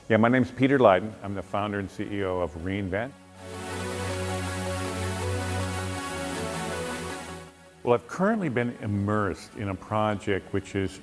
Yeah, my name's Peter Leyden. I'm the founder and CEO of reInvent. Well, I've currently been immersed in a project which is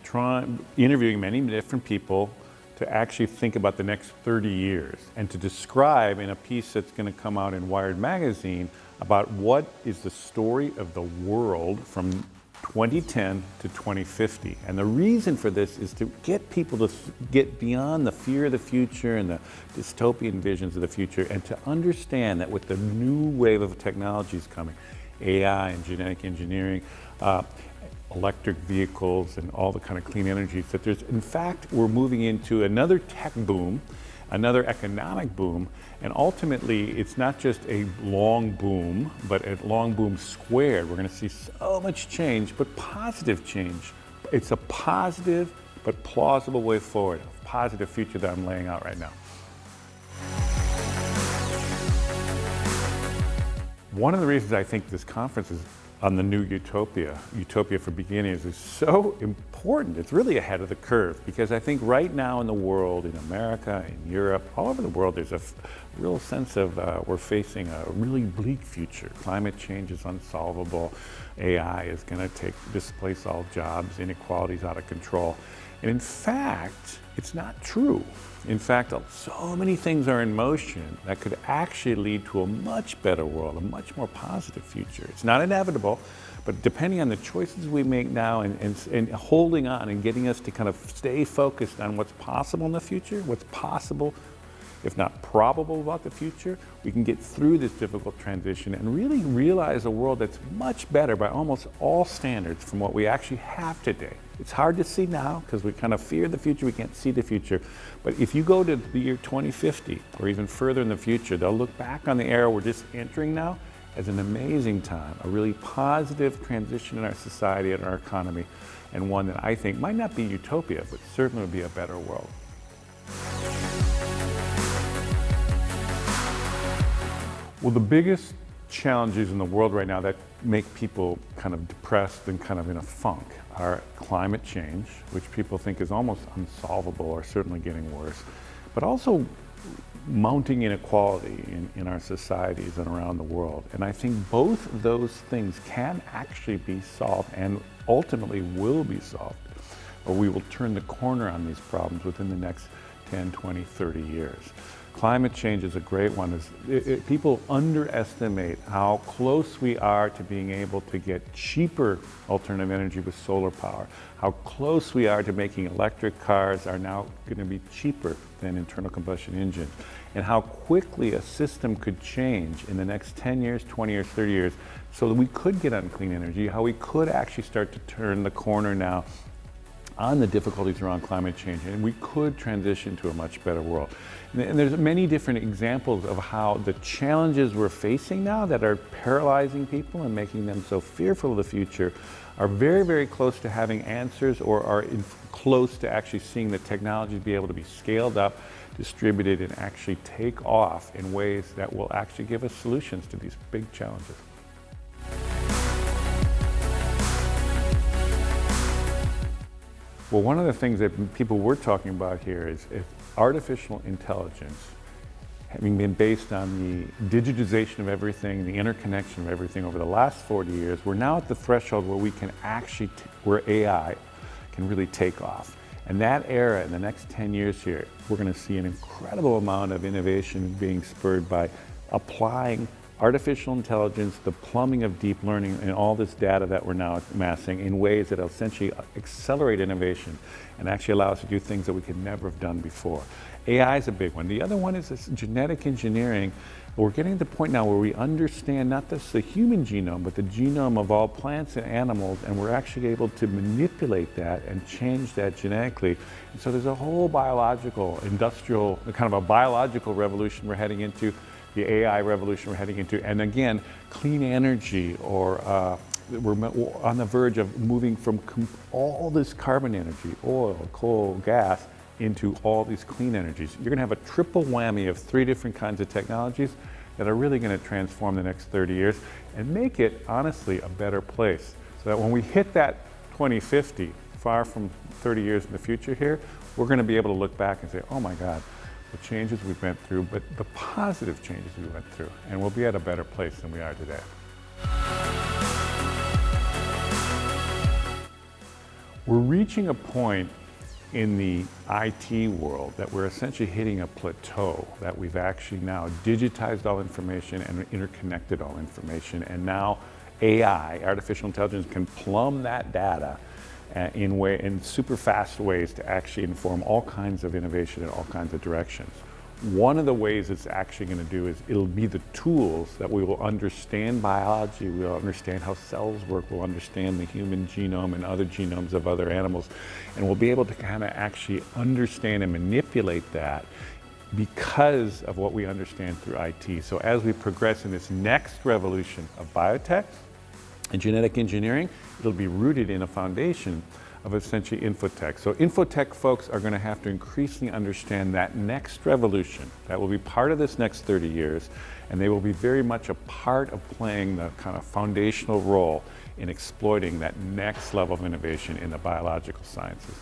interviewing many different people to actually think about the next 30 years and to describe in a piece that's going to come out in Wired magazine about what is the story of the world from 2010 to 2050. And the reason for this is to get people to get beyond the fear of the future and the dystopian visions of the future, and to understand that with the new wave of technologies coming, AI and genetic engineering, electric vehicles and all the kind of clean energies, that there's, in fact, we're moving into another tech boom, another economic boom, and ultimately it's not just a long boom, but a long boom squared. We're going to see so much change, but positive change. It's a positive but plausible way forward, a positive future that I'm laying out right now. One of the reasons I think this conference is on the new Utopia for Beginners, is so important. It's really ahead of the curve, because I think right now in the world, in America, in Europe, all over the world, there's a real sense of we're facing a really bleak future. Climate change is unsolvable. AI is going to displace all jobs. Inequality is out of control. And in fact, it's not true. In fact, so many things are in motion that could actually lead to a much better world, a much more positive future. It's not inevitable, but depending on the choices we make now and holding on and getting us to kind of stay focused on what's possible in the future, what's possible, if not probable about the future, we can get through this difficult transition and really realize a world that's much better by almost all standards from what we actually have today. It's hard to see now because we kind of fear the future, we can't see the future. But if you go to the year 2050 or even further in the future, they'll look back on the era we're just entering now as an amazing time, a really positive transition in our society and our economy, and one that I think might not be utopia, but certainly would be a better world. Well, the biggest challenges in the world right now that make people kind of depressed and kind of in a funk are climate change, which people think is almost unsolvable or certainly getting worse, but also mounting inequality in our societies and around the world. And I think both of those things can actually be solved and ultimately will be solved, or we will turn the corner on these problems within the next 10, 20, 30 years. Climate change is a great one. People underestimate how close we are to being able to get cheaper alternative energy with solar power, how close we are to making electric cars are now going to be cheaper than internal combustion engines, and how quickly a system could change in the next 10 years, 20 years, 30 years, so that we could get on clean energy, how we could actually start to turn the corner now on the difficulties around climate change, and we could transition to a much better world. And there's many different examples of how the challenges we're facing now that are paralyzing people and making them so fearful of the future are very, very close to having answers, or are close to actually seeing the technology be able to be scaled up, distributed, and actually take off in ways that will actually give us solutions to these big challenges. Well, one of the things that people were talking about here is artificial intelligence, having been based on the digitization of everything, the interconnection of everything over the last 40 years, we're now at the threshold where we can actually, where AI can really take off. And that era, in the next 10 years here, we're going to see an incredible amount of innovation being spurred by applying artificial intelligence, the plumbing of deep learning, and all this data that we're now amassing in ways that essentially accelerate innovation and actually allow us to do things that we could never have done before. AI is a big one. The other one is this genetic engineering. We're getting to the point now where we understand not just the human genome, but the genome of all plants and animals, and we're actually able to manipulate that and change that genetically. And so there's a whole biological, industrial, kind of a biological revolution we're heading into, the AI revolution we're heading into, and again, clean energy, or we're on the verge of moving from all this carbon energy, oil, coal, gas, into all these clean energies. You're going to have a triple whammy of 3 different kinds of technologies that are really going to transform the next 30 years and make it, honestly, a better place. So that when we hit that 2050, far from 30 years in the future here, we're going to be able to look back and say, oh my God, the changes we went through, but the positive changes we went through, and we'll be at a better place than we are today. We're reaching a point in the IT world that we're essentially hitting a plateau, that we've actually now digitized all information and interconnected all information, and now AI, artificial intelligence, can plumb that data in super fast ways to actually inform all kinds of innovation in all kinds of directions. One of the ways it's actually going to do is it'll be the tools that we will understand biology, we'll understand how cells work, we'll understand the human genome and other genomes of other animals, and we'll be able to kind of actually understand and manipulate that because of what we understand through IT. So as we progress in this next revolution of biotech and genetic engineering, it'll be rooted in a foundation of essentially infotech. So infotech folks are going to have to increasingly understand that next revolution that will be part of this next 30 years, and they will be very much a part of playing the kind of foundational role in exploiting that next level of innovation in the biological sciences.